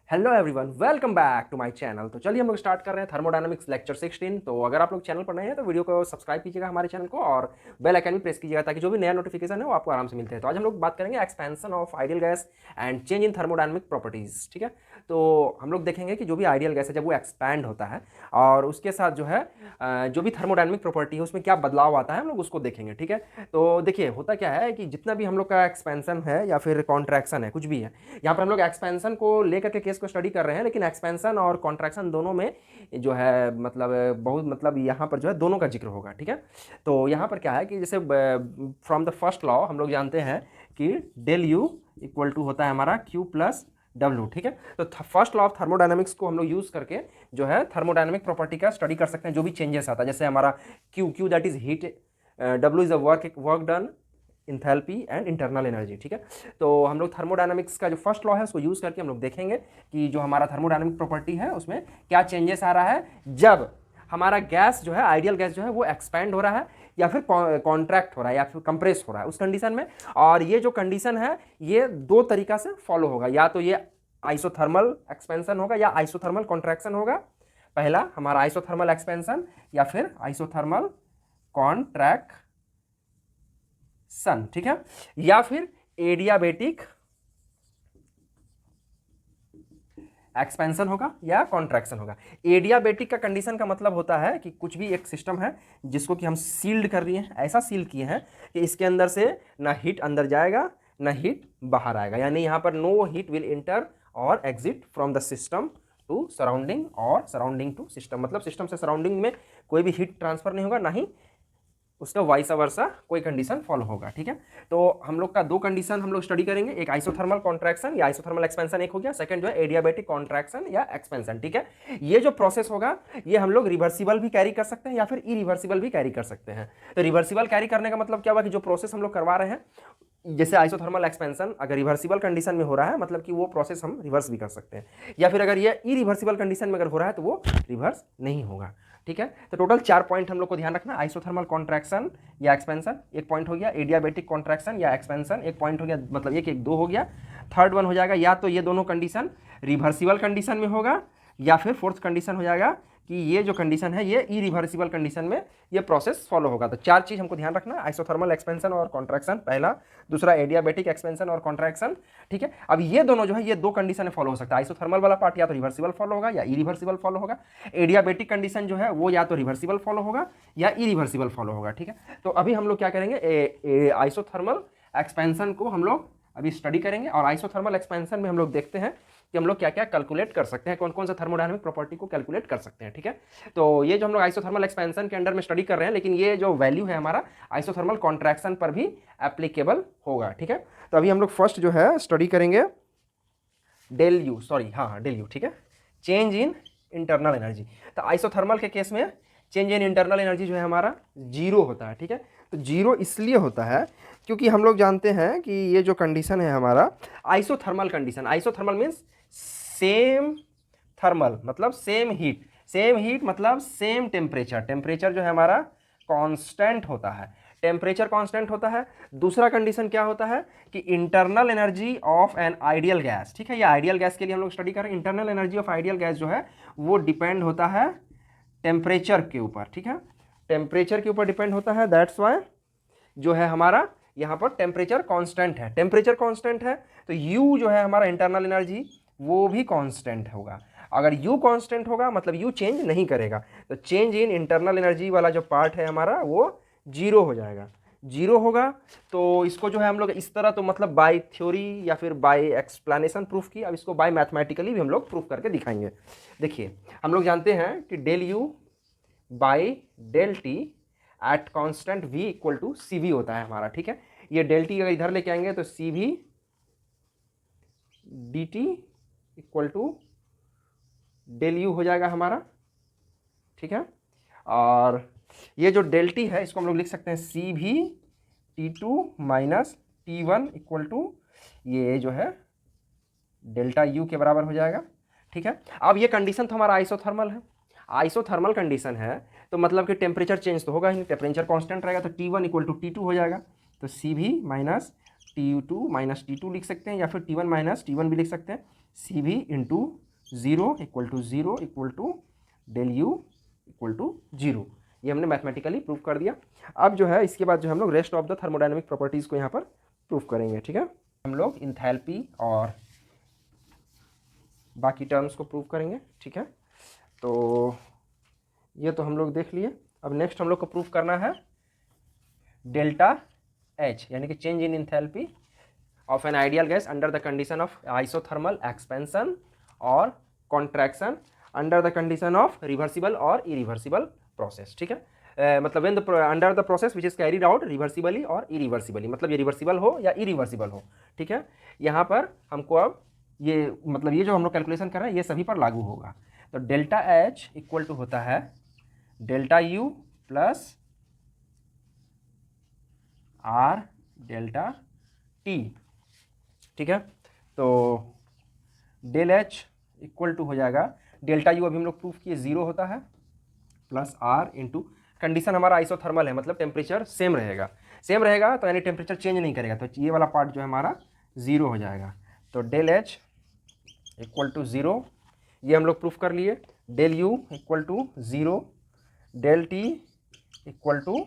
Hello everyone, welcome back to my channel. तो चलिए हम लोग स्टार्ट कर रहे हैं थर्मोडायनामिक्स लेक्चर 16। तो अगर आप लोग चैनल पर नए हैं तो वीडियो को सब्सक्राइब कीजिएगा हमारे चैनल को और बेल आइकन भी प्रेस कीजिएगा ताकि जो भी नया नोटिफिकेशन है वो आपको आराम से मिलते हैं। तो आज हम लोग बात करेंगे expansion of ideal gas and change in thermodynamic properties. ठीक है, तो हम लोग देखेंगे कि जो भी आइडियल गैस है जब वो एक्सपैंड होता है और उसके साथ जो है जो भी थर्मोडायनामिक प्रॉपर्टी है उसमें क्या बदलाव आता है हम लोग उसको देखेंगे। ठीक है, तो देखिए होता क्या है कि जितना भी हम लोग का एक्सपेंशन है या फिर कॉन्ट्रैक्शन है, कुछ भी है, यहाँ पर हम लोग एक्सपेंशन को लेकर के केस को स्टडी कर रहे हैं, लेकिन एक्सपेंशन और कॉन्ट्रैक्शन दोनों में जो है बहुत यहाँ पर जो है दोनों का जिक्र होगा। ठीक है, तो यहाँ पर क्या है कि जैसे फ्रॉम द फर्स्ट लॉ हम लोग जानते हैं कि डेल यू इक्वल टू होता है हमारा क्यू प्लस डब्ल्यू। ठीक है, तो फर्स्ट लॉ ऑफ थर्मोडायनामिक्स को हम लोग यूज करके जो है थर्मोडायनामिक प्रॉपर्टी का स्टडी कर सकते हैं। जो भी चेंजेस आता है, जैसे हमारा Q that is heat, W is a work done, enthalpy and internal energy. ठीक है, तो हम लोग थर्मोडायनामिक्स का जो फर्स्ट लॉ है उसको यूज करके हम लोग देखेंगे कि जो हमारा थर्मोडायनामिक प्रॉपर्टी है उसमें क्या चेंजेस आ रहा है जब हमारा गैस जो है, आइडियल गैस जो है वो एक्सपैंड हो रहा है या फिर कॉन्ट्रैक्ट हो रहा है या फिर कंप्रेस हो रहा है उस कंडीशन में। और ये जो कंडीशन है ये दो तरीका से फॉलो होगा, या तो ये आइसोथर्मल एक्सपेंशन होगा या आइसोथर्मल कॉन्ट्रैक्शन होगा। पहला हमारा आइसोथर्मल एक्सपेंशन या फिर आइसोथर्मल कॉन्ट्रैक्शन। ठीक है, या फिर एडियाबेटिक एक्सपेंशन होगा या कॉन्ट्रैक्शन होगा। एडियाबेटिक का कंडीशन का मतलब होता है कि कुछ भी एक सिस्टम है जिसको कि हम सील्ड कर रही हैं, ऐसा सील किए हैं कि इसके अंदर से ना हीट अंदर जाएगा ना हीट बाहर आएगा, यानी यहाँ पर नो हीट विल इंटर और exit from the system to surrounding और सराउंडिंग टू सिस्टम, मतलब सिस्टम से सराउंडिंग में कोई भी हीट ट्रांसफर नहीं होगा, ना ही उसका वाइस वर्सा कोई कंडीशन फॉलो होगा। ठीक है, तो हम लोग का दो कंडीशन हम लोग स्टडी करेंगे, एक आइसोथर्मल कॉन्ट्रैक्शन या आइसोथर्मल एक्सपेंशन एक हो गया, सेकंड जो है एडियाबेटिक कॉन्ट्रैक्शन या एक्सपेंशन। ठीक है, ये जो प्रोसेस होगा ये हम लोग रिवर्सिबल भी कैरी कर सकते हैं या फिर इरिवर्सिबल भी कैरी कर सकते हैं। तो रिवर्सिबल कैरी करने का मतलब क्या हुआ कि जो प्रोसेस हम लोग करवा रहे हैं, जैसे आइसोथर्मल एक्सपेंशन अगर रिवर्सिबल कंडीशन में हो रहा है मतलब कि वो प्रोसेस हम रिवर्स भी कर सकते हैं, या फिर अगर ये इरिवर्सिबल कंडीशन में अगर हो रहा है तो वो रिवर्स नहीं होगा। ठीक है, तो टोटल 4 पॉइंट हम लोग को ध्यान रखना। आइसोथर्मल कॉन्ट्रैक्शन या एक्सपेंशन एक पॉइंट हो गया, एडियाबेटिक कॉन्ट्रैक्शन या एक्सपेंशन एक पॉइंट हो गया, मतलब एक दो हो गया। थर्ड वन हो जाएगा या तो ये दोनों कंडीशन रिवर्सिबल कंडीशन में होगा या फिर फोर्थ कंडीशन हो जाएगा कि ये जो कंडीशन है ये इरिवर्सिबल कंडीशन में ये प्रोसेस फॉलो होगा। तो 4 चीज हमको ध्यान रखना, आइसोथर्मल एक्सपेंशन और कॉन्ट्रैक्शन पहला, दूसरा एडियाबेटिक एक्सपेंशन और कॉन्ट्रैक्शन। ठीक है, अब ये दोनों जो है ये दो कंडीशन में फॉलो हो सकता है। आइसोथर्मल वाला पार्ट या तो रिवर्सिबल फॉलो होगा या इरिवर्सिबल फॉलो होगा, एडियाबेटिक कंडीशन जो है वो या तो रिवर्सिबल फॉलो होगा या इरिवर्सिबल फॉलो होगा। ठीक है, तो अभी हम लोग क्या करेंगे, आइसोथर्मल एक्सपेंशन को हम लोग अभी स्टडी करेंगे और आइसोथर्मल एक्सपेंशन में हम लोग देखते हैं कि हम लोग क्या क्या कैलकुलेट कर सकते हैं, कौन कौन सा थर्मोडायनामिक प्रॉपर्टी को कैलकुलेट कर सकते हैं। ठीक है, तो ये जो हम लोग आइसोथर्मल एक्सपेंशन के अंडर में स्टडी कर रहे हैं, लेकिन ये जो वैल्यू है हमारा आइसोथर्मल कॉन्ट्रैक्शन पर भी एप्लीकेबल होगा। ठीक है, तो अभी हम लोग फर्स्ट जो है स्टडी करेंगे डेल यू, डेल यू। ठीक है, चेंज इन इंटरनल एनर्जी। तो आइसोथर्मल के केस में चेंज इन इंटरनल एनर्जी जो है हमारा जीरो होता है। ठीक है, तो जीरो इसलिए होता है क्योंकि हम लोग जानते हैं कि ये जो कंडीशन है हमारा isothermal condition, isothermal means same thermal मतलब सेम हीट मतलब सेम टेम्परेचर, टेम्परेचर जो है हमारा कांस्टेंट होता है, टेम्परेचर कांस्टेंट होता है। दूसरा कंडीशन क्या होता है कि internal energy of an ideal gas. ठीक है, ये आइडियल गैस के लिए हम लोग स्टडी कर रहे हैं, internal energy of ideal gas जो है वो डिपेंड होता है टेम्परेचर के ऊपर। ठीक है, टेम्परेचर के ऊपर डिपेंड होता है, दैट्स वाई जो है हमारा यहाँ पर टेम्परेचर कांस्टेंट है। टेम्परेचर कांस्टेंट है तो U जो है हमारा इंटरनल एनर्जी वो भी कांस्टेंट होगा। अगर U कांस्टेंट होगा मतलब U चेंज नहीं करेगा, तो चेंज इन इंटरनल एनर्जी वाला जो पार्ट है हमारा वो जीरो हो जाएगा, जीरो होगा। तो इसको जो है हम लोग इस तरह तो मतलब बाय थ्योरी या फिर बाय एक्सप्लेनेशन प्रूफ की, अब इसको बाय मैथमेटिकली भी हम लोग प्रूफ करके दिखाएंगे। देखिए हम लोग जानते हैं कि del U by del T at constant v equal to C V होता है हमारा। ठीक है, ये डेल टी अगर इधर लेके आएंगे तो C V D T equal to del U हो जाएगा हमारा। ठीक है, और ये जो डेल टी है इसको हम लोग लिख सकते हैं C V T two minus T one equal to ये जो है डेल्टा यू के बराबर हो जाएगा। ठीक है, अब ये कंडीशन तो हमारा आइसोथर्मल है, आइसोथर्मल कंडीशन है तो मतलब कि टेम्परेचर चेंज तो होगा ही नहीं, टेम्परेचर कांस्टेंट रहेगा, तो T1 इक्वल टू T2 हो जाएगा। तो सी भी माइनस T2 माइनस T2 लिख सकते हैं या फिर T1 माइनस T1 भी लिख सकते हैं। C V into zero equal to zero equal to del U equal to zero. ये हमने मैथमेटिकली प्रूव कर दिया। अब जो है इसके बाद जो हम लोग rest of the thermodynamic properties को यहाँ पर प्रूव करेंगे, ठीक है। हम लोग इंथैल्पी और बाकी टर्म्स को प्रूव करेंगे, ठीक है। तो ये तो हम लोग देख लिए। अब नेक्स्ट हम लोग को प्रूव करना है डेल्टा एच, यानी कि change in enthalpy of an ideal gas under the condition of isothermal expansion और contraction under the condition of reversible और इरिवर्सिबल प्रोसेस, ठीक है। मतलब when the under the process which is carried out reversibly और irreversibly, मतलब ये reversible हो या इरिवर्सिबल हो, ठीक है। यहाँ पर हमको अब ये मतलब ये जो हम लोग कैलकुलेशन कर रहे हैं ये सभी पर लागू होगा। तो डेल्टा एच इक्वल टू होता है delta U plus R delta T, ठीक है। तो डेल एच इक्वल टू हो जाएगा डेल्टा यू, अभी हम लोग प्रूफ किए ज़ीरो होता है, प्लस आर इंटू कंडीशन हमारा आइसोथर्मल है, मतलब टेम्परेचर सेम रहेगा। सेम रहेगा तो यानी टेम्परेचर चेंज नहीं करेगा, तो ये वाला पार्ट जो है हमारा ज़ीरो हो जाएगा। तो del H equal to zero, ये हम लोग प्रूफ कर लिए। Del U equal to zero, del T equal to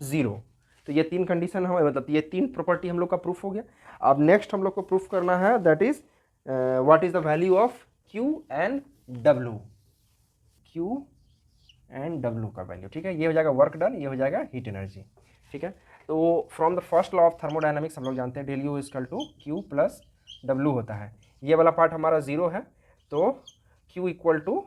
zero. तो ये तीन कंडीशन हम मतलब ये तीन प्रॉपर्टी हम लोग का प्रूफ हो गया। अब नेक्स्ट हम लोग को प्रूफ करना है that is what is the value of Q and W, Q and W का वैल्यू, ठीक है। ये हो जाएगा वर्क डन, ये हो जाएगा हीट एनर्जी, ठीक है। तो from the first law of thermodynamics हम लोग जानते हैं del U equal to Q plus W होता है। ये वाला पार्ट हमारा ज़ीरो है तो Q equal to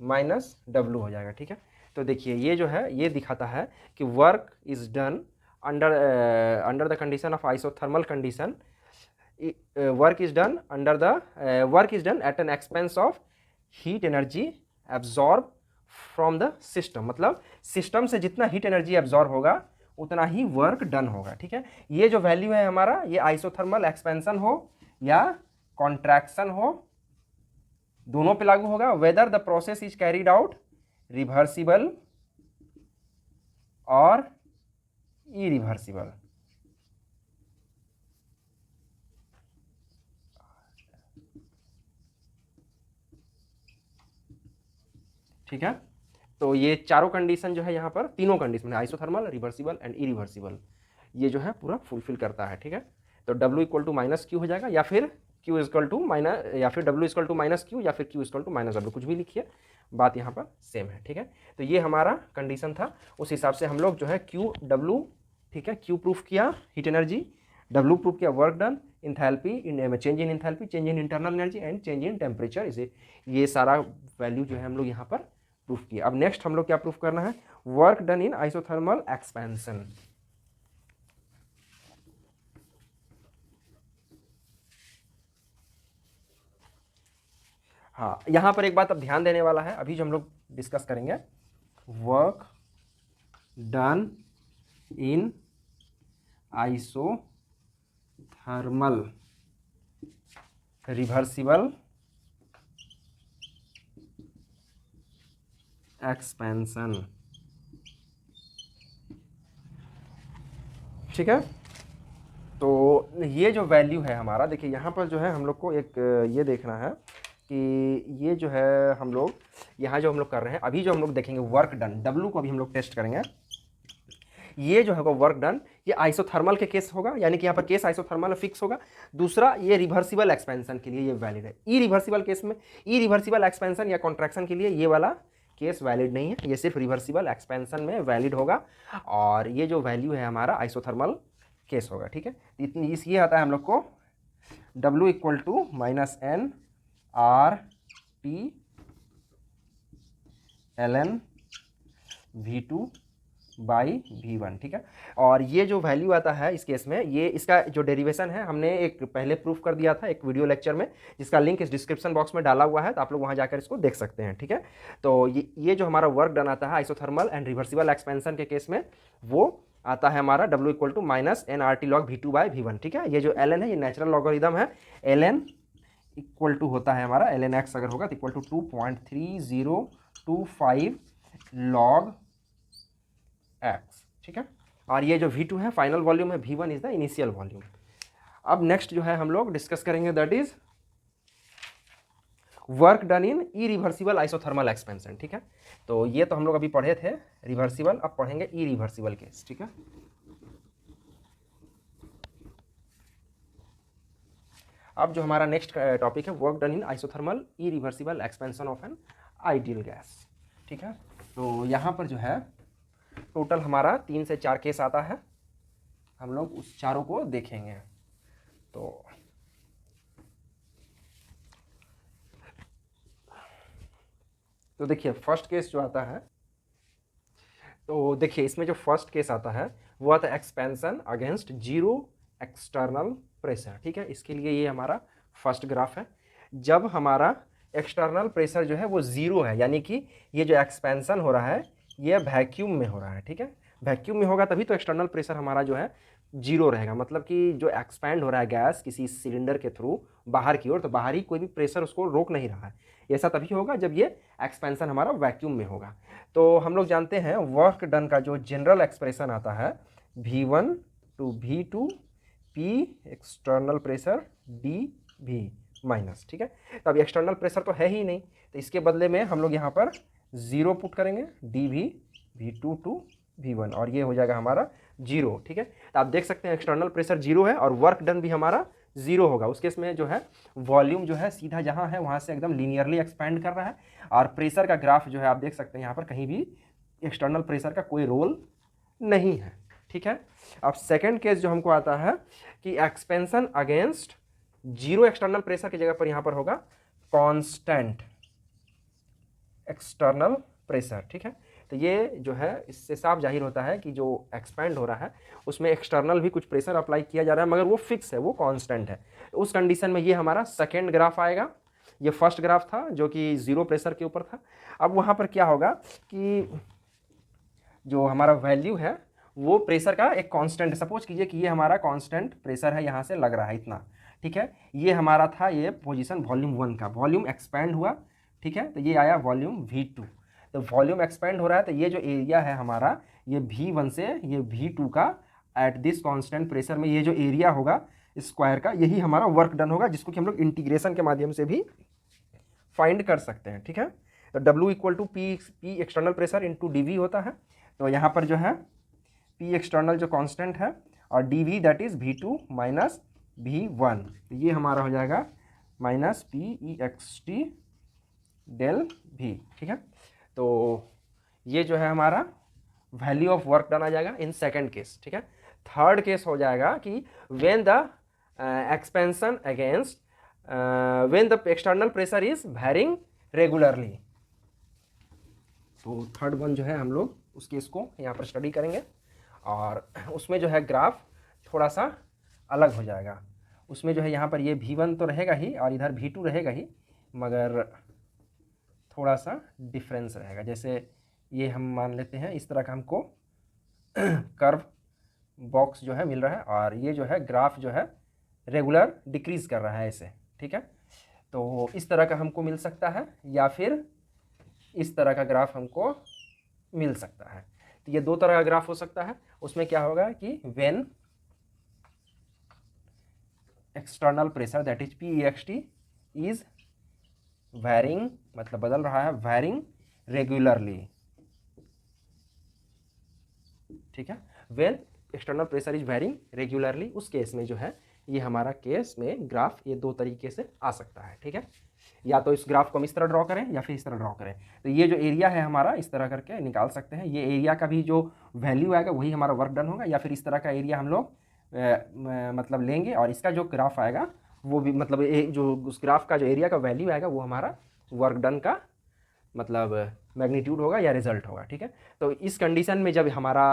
minus W हो जाएगा, ठीक है। तो देखिए ये जो है ये दिखाता है कि work is done under the condition of isothermal condition, work is done at an expense of heat energy absorb from the system, मतलब सिस्टम से जितना हीट एनर्जी एब्जॉर्ब होगा उतना ही वर्क डन होगा, ठीक है। ये जो वैल्यू है हमारा ये आइसोथर्मल एक्सपेंशन हो या कॉन्ट्रैक्शन हो दोनों पे लागू होगा, whether the process is carried out reversible और इरिवर्सिबल, ठीक है। तो ये चारों कंडीशन जो है यहाँ पर तीनों कंडीशन है आइसोथर्मल, रिवर्सिबल एंड इरिवर्सिबल, ये जो है पूरा फुलफिल करता है, ठीक है। तो W equal to minus Q हो जाएगा या फिर Q इक्वल टू माइनस या फिर W equal to minus Q या फिर Q equal to minus W, कुछ भी लिखिए, बात यहाँ पर सेम है, ठीक है। तो ये हमारा कंडीशन था, उस हिसाब से हम लोग जो है Q W, ठीक है, Q प्रूफ किया हीट एनर्जी, W प्रूफ किया work done, enthalpy change in enthalpy, change in internal energy and change in temperature, इसे ये सारा वैल्यू जो है हम लोग यहाँ पर प्रूफ किया। अब नेक्स्ट हम लोग क्या प्रूफ करना है, work done in isothermal expansion. हाँ, यहाँ पर एक बात अब ध्यान देने वाला है, अभी जो हम लोग डिस्कस करेंगे, work done in isothermal reversible expansion, ठीक है। तो ये जो वैल्यू है हमारा, देखिए यहाँ पर जो है हम लोग को एक ये देखना है कि ये जो है हम लोग यहाँ जो हम लोग कर रहे हैं, अभी जो हम लोग देखेंगे वर्क डन, W को अभी हम लोग टेस्ट करेंगे। ये जो है वर्क डन ये आइसोथर्मल के केस होगा, यानी कि यहाँ पर केस आइसोथर्मल फिक्स होगा। दूसरा ये रिवर्सिबल एक्सपेंशन के लिए ये वैलिड है। इरिवर्सिबल केस में, इरिवर्सिबल एक्सपेंशन या कॉन्ट्रैक्शन के लिए ये वाला केस वैलिड नहीं है, ये सिर्फ रिवर्सिबल एक्सपेंशन में वैलिड होगा। और ये जो वैल्यू है हमारा आइसोथर्मल केस होगा, ठीक है। इतनी ये आता है हम लोग को W equal to minus N R T ln V2 by V1, ठीक है। और ये जो वैल्यू आता है इस केस में, ये इसका जो डेरिवेशन है हमने एक पहले प्रूफ कर दिया था एक वीडियो लेक्चर में, जिसका लिंक इस डिस्क्रिप्शन बॉक्स में डाला हुआ है, तो आप लोग वहाँ जाकर इसको देख सकते हैं, ठीक है। तो ये जो हमारा वर्क डन आता है आइसोथर्मल एंड रिवर्सिबल एक्सपेंशन के केस में, वो आता है हमारा W equal to minus N R T log V2 by V1, ठीक है। ये जो ln है ये नेचुरल लॉगरिदम है, ln इक्वल टू होता है हमारा ln x अगर होगा तो इक्वल टू 2.3025 लॉग x, ठीक है। और ये जो V2 है फाइनल वॉल्यूम है, V1 is the initial volume. अब नेक्स्ट जो है हम लोग डिस्कस करेंगे that is work done in irreversible isothermal expansion, ठीक है। तो ये तो हम लोग अभी पढ़े थे रिवर्सिबल, अब पढ़ेंगे इरिवर्सिबल केस, ठीक है। अब जो हमारा नेक्स्ट टॉपिक है work done in isothermal irreversible expansion of an ideal gas, ठीक है। तो यहाँ पर जो है टोटल हमारा 3 से 4 केस आता है, हम लोग उस चारों को देखेंगे। तो देखिए फर्स्ट केस जो आता है, तो देखिए इसमें जो फर्स्ट केस आता है वो आता है expansion against zero external pressure, ठीक है। इसके लिए ये हमारा फर्स्ट ग्राफ है। जब हमारा एक्सटर्नल प्रेशर जो है वो ज़ीरो है, यानी कि ये जो एक्सपेंशन हो रहा है ये वैक्यूम में हो रहा है, ठीक है। वैक्यूम में होगा तभी तो एक्सटर्नल प्रेशर हमारा जो है जीरो रहेगा, मतलब कि जो एक्सपैंड हो रहा है गैस किसी सिलेंडर के थ्रू बाहर की ओर, तो बाहरी कोई भी प्रेशर उसको रोक नहीं रहा है। ऐसा तभी होगा जब ये एक्सपेंशन हमारा वैक्यूम में होगा। तो हम लोग जानते हैं वर्क डन का जो जनरल एक्सप्रेशन आता है V1 to V2 P external pressure dV minus, ठीक है। तो अब एक्सटर्नल प्रेशर तो है ही नहीं, तो इसके बदले में हम लोग यहाँ पर 0 पुट करेंगे dV V2 to V1 और ये हो जाएगा हमारा 0, ठीक है। तो आप देख सकते हैं एक्सटर्नल प्रेशर 0 है और वर्क डन भी हमारा 0 होगा। उस केस में जो है वॉल्यूम जो है सीधा जहाँ है वहाँ से एकदम लीनियरली एक्सपैंड कर रहा है और प्रेशर का ग्राफ जो है आप देख सकते हैं यहाँ पर कहीं भी एक्सटर्नल प्रेशर का कोई रोल नहीं है, ठीक है। अब सेकेंड केस जो हमको आता है कि expansion against zero external pressure की जगह पर यहाँ पर होगा कॉन्स्टेंट एक्सटर्नल प्रेशर, ठीक है। तो ये जो है इससे साफ जाहिर होता है कि जो एक्सपैंड हो रहा है उसमें एक्सटर्नल भी कुछ प्रेशर अप्लाई किया जा रहा है, मगर वो फिक्स है, वो कांस्टेंट है। उस कंडीशन में ये हमारा सेकेंड ग्राफ आएगा। ये फर्स्ट ग्राफ था जो कि जीरो प्रेशर के ऊपर था। अब वहाँ पर क्या होगा कि जो हमारा वैल्यू है वो प्रेशर का एक कांस्टेंट, सपोज कीजिए कि ये हमारा कांस्टेंट प्रेशर है, यहाँ से लग रहा है इतना, ठीक है। ये हमारा था ये पोजीशन वॉल्यूम 1 का, वॉल्यूम एक्सपैंड हुआ, ठीक है। तो ये आया वॉल्यूम V2, तो वॉल्यूम एक्सपेंड हो रहा है, तो ये जो एरिया है हमारा ये V1 से ये V2 का एट दिस कांस्टेंट प्रेशर में ये जो एरिया होगा स्क्वायर का, यही हमारा वर्क डन होगा, जिसको कि हम लोग इंटीग्रेशन के माध्यम से भी फाइंड कर सकते हैं, ठीक है। तो W equal to P external pressure into dV होता है। तो यहाँ पर जो है P एक्सटर्नल जो कांस्टेंट है और dV that is V2 minus V1, तो ये हमारा हो जाएगा माइनस PEXT डेल V, ठीक है। तो ये जो है हमारा वैल्यू ऑफ वर्क डन आ जाएगा इन सेकेंड केस, ठीक है। थर्ड केस हो जाएगा कि when the expansion against when the external pressure is varying regularly. तो थर्ड वन जो है हम लोग उस केस को यहाँ पर स्टडी करेंगे और उसमें जो है ग्राफ थोड़ा सा अलग हो जाएगा। उसमें जो है यहाँ पर ये V1 तो रहेगा ही और इधर V2 रहेगा ही, मगर थोड़ा सा डिफरेंस रहेगा। जैसे ये हम मान लेते हैं इस तरह का हमको कर्व बॉक्स जो है मिल रहा है और ये जो है ग्राफ जो है रेगुलर डिक्रीज़ कर रहा है ऐसे, ठीक है। तो इस तरह का हमको मिल सकता है या फिर इस तरह का ग्राफ हमको मिल सकता है। तो ये दो तरह का ग्राफ हो सकता है। उसमें क्या होगा कि when external pressure that is PEXT is varying, मतलब बदल रहा है, वैरिंग रेगुलरली, ठीक है। When external pressure is varying regularly, उस केस में जो है ये हमारा केस में ग्राफ ये दो तरीके से आ सकता है, ठीक है। या तो इस ग्राफ को हम इस तरह ड्रॉ करें या फिर इस तरह ड्रॉ करें। तो ये जो एरिया है हमारा इस तरह करके निकाल सकते हैं। ये एरिया का भी जो वैल्यू आएगा वही हमारा वर्क डन होगा, या फिर इस तरह का एरिया हम लोग मतलब लेंगे और इसका जो ग्राफ आएगा वो भी मतलब जो उस ग्राफ का जो एरिया का वैल्यू आएगा वो हमारा वर्क डन का मतलब मैग्नीट्यूड होगा या रिजल्ट होगा, ठीक है। तो इस कंडीशन में जब हमारा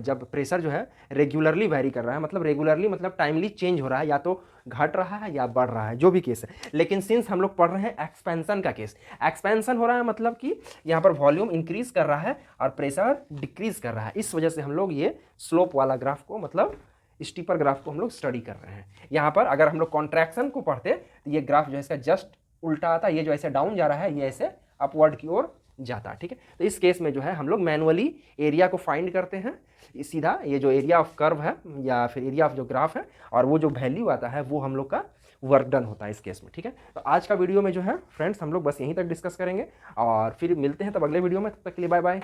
जब प्रेशर जो है रेगुलरली वैरी कर रहा है, मतलब रेगुलरली मतलब टाइमली चेंज हो रहा है, या तो घट रहा है या बढ़ रहा है, जो भी केस है। लेकिन सिंस हम लोग पढ़ रहे हैं एक्सपेंशन का केस, एक्सपेंशन हो रहा है मतलब कि यहाँ पर वॉल्यूम इंक्रीज कर रहा है और प्रेशर डिक्रीज कर रहा है। इस वजह से हम लोग ये स्लोप वाला ग्राफ को मतलब स्टीपर ग्राफ को हम लोग स्टडी कर रहे हैं। यहाँ पर अगर हम लोग कॉन्ट्रैक्शन को पढ़ते तो ये ग्राफ जो है इसका जस्ट उल्टा आता, ये जो ऐसे डाउन जा रहा है ये ऐसे अपवर्ड की ओर जाता, ठीक है। तो इस केस में जो है हम लोग मैनुअली एरिया को फाइंड करते हैं, सीधा ये जो एरिया ऑफ कर्व है या फिर एरिया ऑफ जो ग्राफ है और वो जो वैल्यू आता है वो हम लोग का वर्क डन होता है इस केस में, ठीक है। तो आज का वीडियो में जो है फ्रेंड्स हम लोग बस यहीं तक डिस्कस करेंगे और फिर मिलते हैं तब अगले वीडियो में, तब तक के लिए बाय बाय।